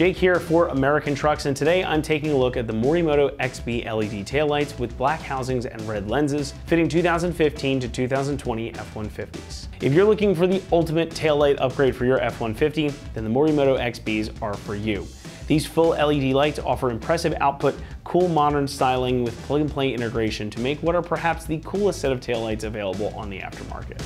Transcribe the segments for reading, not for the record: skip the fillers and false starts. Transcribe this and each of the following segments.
Jake here for American Trucks, and today I'm taking a look at the Morimoto XB LED taillights with black housings and red lenses, fitting 2015 to 2020 F-150s. If you're looking for the ultimate taillight upgrade for your F-150, then the Morimoto XBs are for you. These full LED lights offer impressive output, cool modern styling with plug-and-play integration to make what are perhaps the coolest set of taillights available on the aftermarket.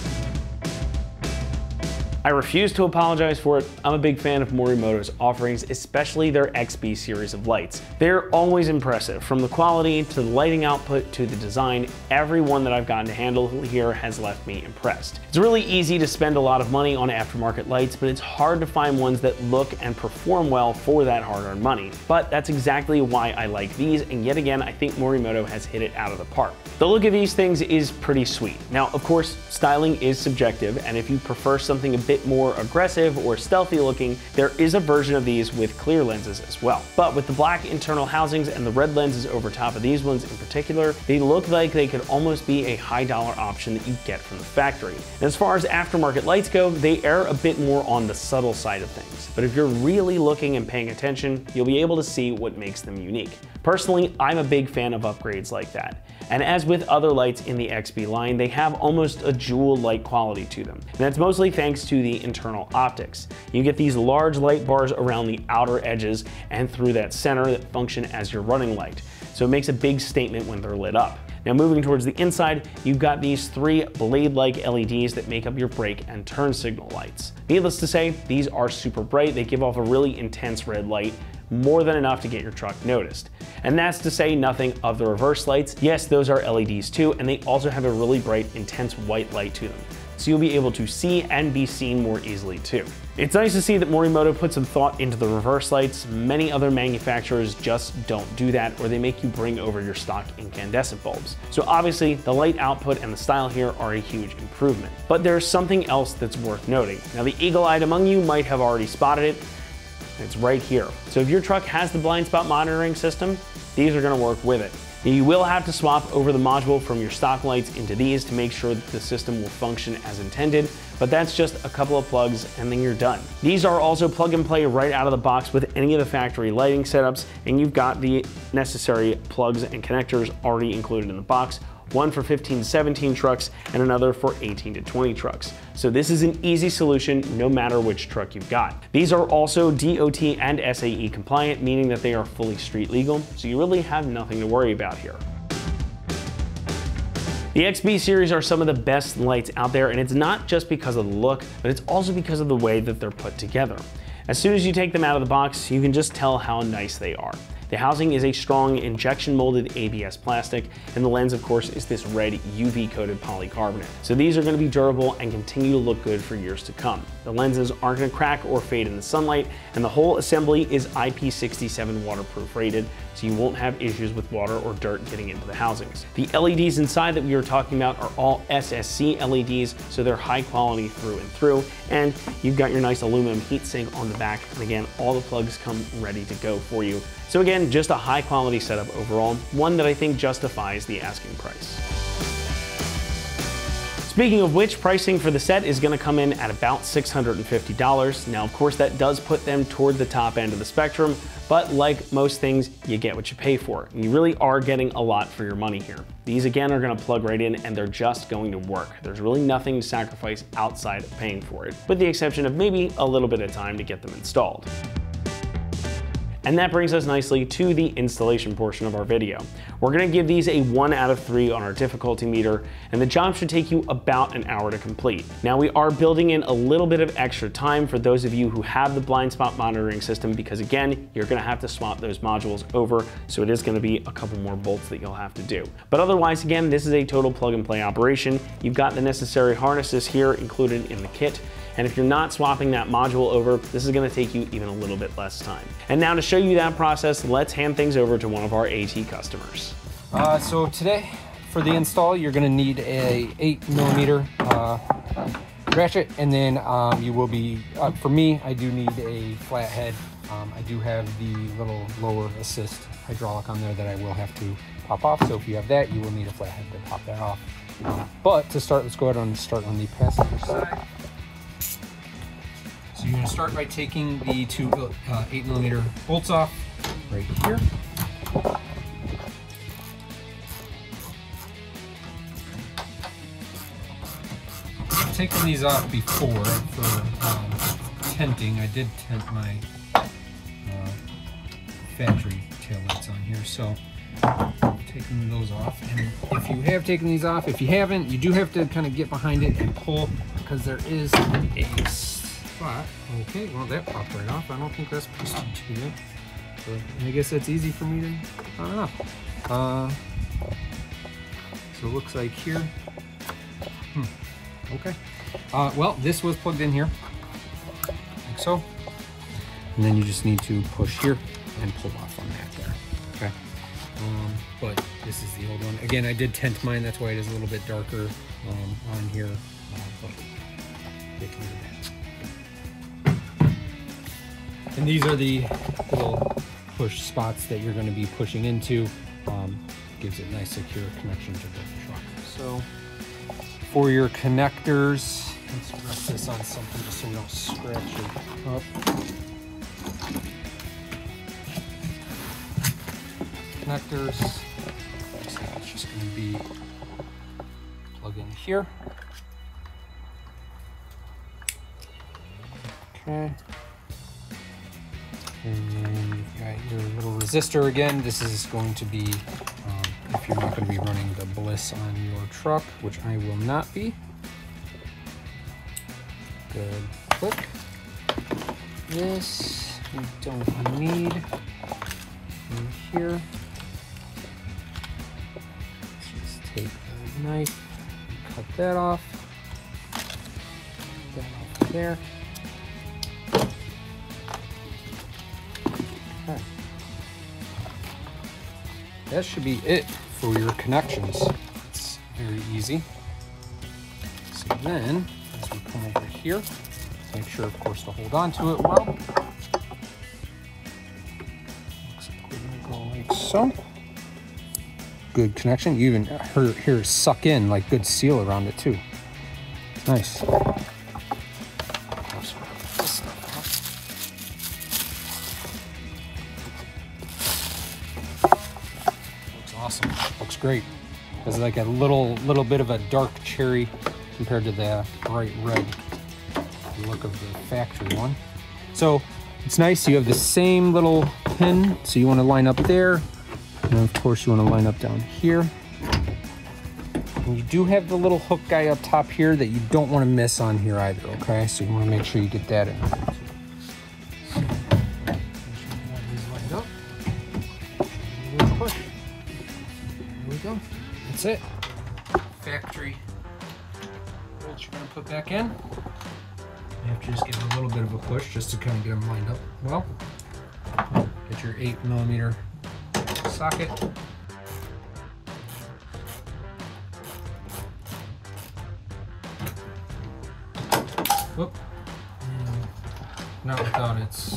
I refuse to apologize for it. I'm a big fan of Morimoto's offerings, especially their XB series of lights. They're always impressive, from the quality to the lighting output to the design. Every one that I've gotten to handle here has left me impressed. It's really easy to spend a lot of money on aftermarket lights, but it's hard to find ones that look and perform well for that hard-earned money. But that's exactly why I like these, and yet again, I think Morimoto has hit it out of the park. The look of these things is pretty sweet. Now, of course, styling is subjective, and if you prefer something a bit more aggressive or stealthy looking, there is a version of these with clear lenses as well. But with the black internal housings and the red lenses over top of these ones in particular, they look like they could almost be a high dollar option that you get from the factory. And as far as aftermarket lights go, they err a bit more on the subtle side of things. But if you're really looking and paying attention, you'll be able to see what makes them unique. Personally, I'm a big fan of upgrades like that. And as with other lights in the XB line, they have almost a jewel light quality to them. And that's mostly thanks to the internal optics. You get these large light bars around the outer edges and through that center that function as your running light. So it makes a big statement when they're lit up. Now moving towards the inside, you've got these three blade-like LEDs that make up your brake and turn signal lights. Needless to say, these are super bright. They give off a really intense red light, more than enough to get your truck noticed. And that's to say nothing of the reverse lights. Yes, those are LEDs too, and they also have a really bright, intense white light to them. So you'll be able to see and be seen more easily too. It's nice to see that Morimoto put some thought into the reverse lights. Many other manufacturers just don't do that, or they make you bring over your stock incandescent bulbs. So obviously the light output and the style here are a huge improvement. But there's something else that's worth noting. Now the eagle-eyed among you might have already spotted it. It's right here. So if your truck has the blind spot monitoring system, these are going to work with it. You will have to swap over the module from your stock lights into these to make sure that the system will function as intended, but that's just a couple of plugs and then you're done. These are also plug and play right out of the box with any of the factory lighting setups, and you've got the necessary plugs and connectors already included in the box. One for 15 to 17 trucks and another for 18 to 20 trucks. So this is an easy solution no matter which truck you've got. These are also DOT and SAE compliant, meaning that they are fully street legal, so you really have nothing to worry about here. The XB series are some of the best lights out there, and it's not just because of the look, but it's also because of the way that they're put together. As soon as you take them out of the box, you can just tell how nice they are. The housing is a strong injection molded ABS plastic, and the lens of course is this red UV coated polycarbonate. So these are going to be durable and continue to look good for years to come. The lenses aren't going to crack or fade in the sunlight, and the whole assembly is IP67 waterproof rated, so you won't have issues with water or dirt getting into the housings. The LEDs inside that we were talking about are all SSC LEDs, so they're high quality through and through, and you've got your nice aluminum heatsink on the back, and again, all the plugs come ready to go for you. So again, just a high quality setup overall, one that I think justifies the asking price. Speaking of which, pricing for the set is going to come in at about $650. Now, of course, that does put them toward the top end of the spectrum, but like most things, you get what you pay for. You really are getting a lot for your money here. These again are going to plug right in and they're just going to work. There's really nothing to sacrifice outside of paying for it, with the exception of maybe a little bit of time to get them installed. And that brings us nicely to the installation portion of our video. We're gonna give these a 1 out of 3 on our difficulty meter, and the job should take you about an hour to complete. Now we are building in a little bit of extra time for those of you who have the blind spot monitoring system, because again, you're gonna have to swap those modules over, so it is gonna be a couple more bolts that you'll have to do. But otherwise, again, this is a total plug and play operation. You've got the necessary harnesses here included in the kit, and if you're not swapping that module over, this is gonna take you even a little bit less time. And now to show you that process, let's hand things over to one of our AT customers. So today, for the install, you're gonna need a 8mm ratchet, and then you will be, for me, I do need a flathead. I do have the little lower assist hydraulic on there that I will have to pop off, so if you have that, you will need a flathead to pop that off. But to start, let's go ahead and start on the passenger side. So you're gonna start by taking the two 8mm bolts off right here. I've taken these off before for tenting. I did tent my factory taillights on here, so taking those off. And if you have taken these off, if you haven't, you do have to kind of get behind it and pull, because there is a spot. Okay, well that popped right off. I don't think that's pushed too good, but I guess that's easy for me to, I don't know. So it looks like here, okay. Well, this was plugged in here, like so. And then you just need to push here and pull off on that there, okay? But this is the old one. Again, I did tent mine, that's why it is a little bit darker on here, but get rid of that. And these are the little push spots that you're going to be pushing into. Gives it nice secure connection to the truck. So for your connectors, let's rest this on something just so we don't scratch it up. Connectors, it's just going to be plug in here. Okay. And then you've got your little resistor again. This is going to be, if you're not going to be running the Bliss on your truck, which I will not be. Good click. This we don't need. In here. Take the knife, cut that off. Get that off there. Okay. That should be it for your connections. It's very easy. So then, as we come over here, make sure, of course, to hold on to it well. Looks like we're gonna go like so. Good connection. You even hear it suck in, like good seal around it too. Nice. Looks awesome. Looks great. It's like a little bit of a dark cherry compared to the bright red look of the factory one. So it's nice. You have the same little pin. So you want to line up there. And of course you want to line up down here. And you do have the little hook guy up top here that you don't want to miss on here either, okay? So you want to make sure you get that in. So, lined up. Push. There we go. That's it. Factory bolts you're going to put back in. You have to just give it a little bit of a push just to kind of get them lined up well. Get your 8mm socket. Whoop. And not without its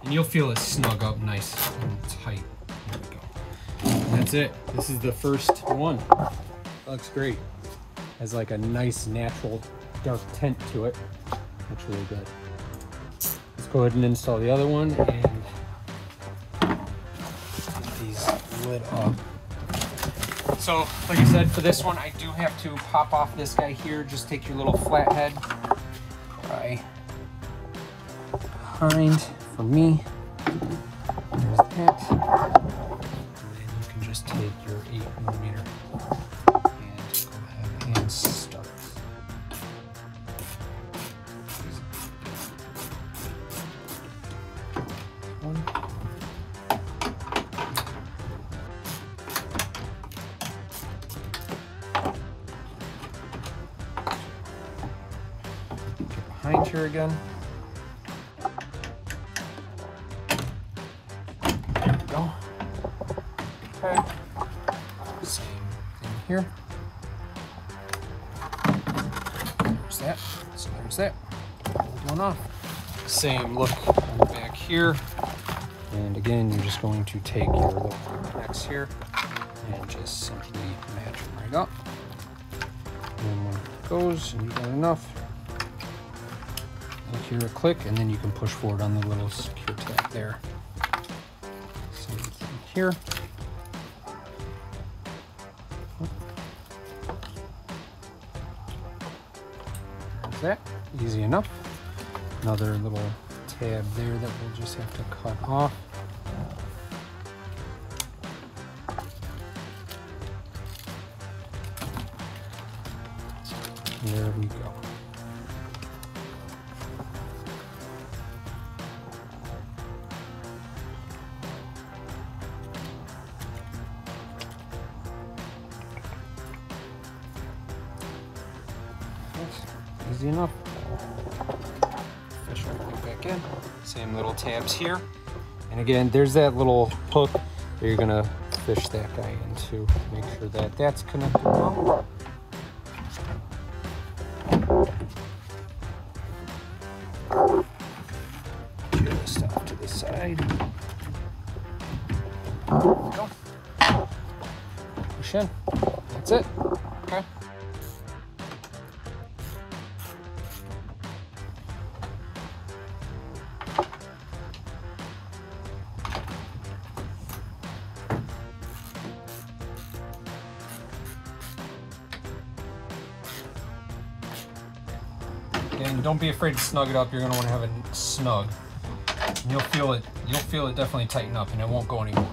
and you'll feel it snug up nice and tight. There we go. And that's it. This is the first one. Looks great. Has like a nice natural dark tint to it. Looks really good. Let's go ahead and install the other one and get these lit up. So like I said, for this one I do have to pop off this guy here. Just take your little flathead right behind for me. There's that. And then you can just take your 8mm and start. Get behind here again. There we go. Okay. Same thing here. There's that. So there's that. Hold one off. Same look back here. And again, you're just going to take your little connects here and just simply match them right up. And when it goes and you've got enough, you'll hear a click, and then you can push forward on the little secure tab there. Same thing here. There's that, easy enough. Another little tab there that we'll just have to cut off. There we go. Easy enough. Fish everything back in. Same little tabs here. And again, there's that little hook that you're gonna fish that guy into. Make sure that that's connected well. Just off to the side. There we go. Push in. That's it. Okay. And don't be afraid to snug it up. You're going to want to have it snug. And you'll feel it definitely tighten up, and it won't go anymore.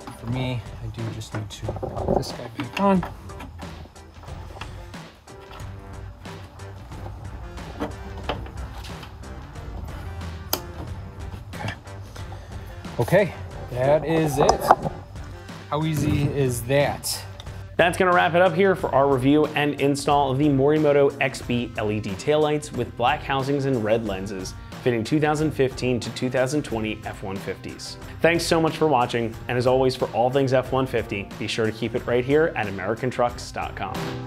And for me, I do just need to put this guy back on. Okay, that is it. How easy is that? That's gonna wrap it up here for our review and install of the Morimoto XB LED taillights with black housings and red lenses, fitting 2015 to 2020 F-150s. Thanks so much for watching, and as always, for all things F-150, be sure to keep it right here at AmericanTrucks.com.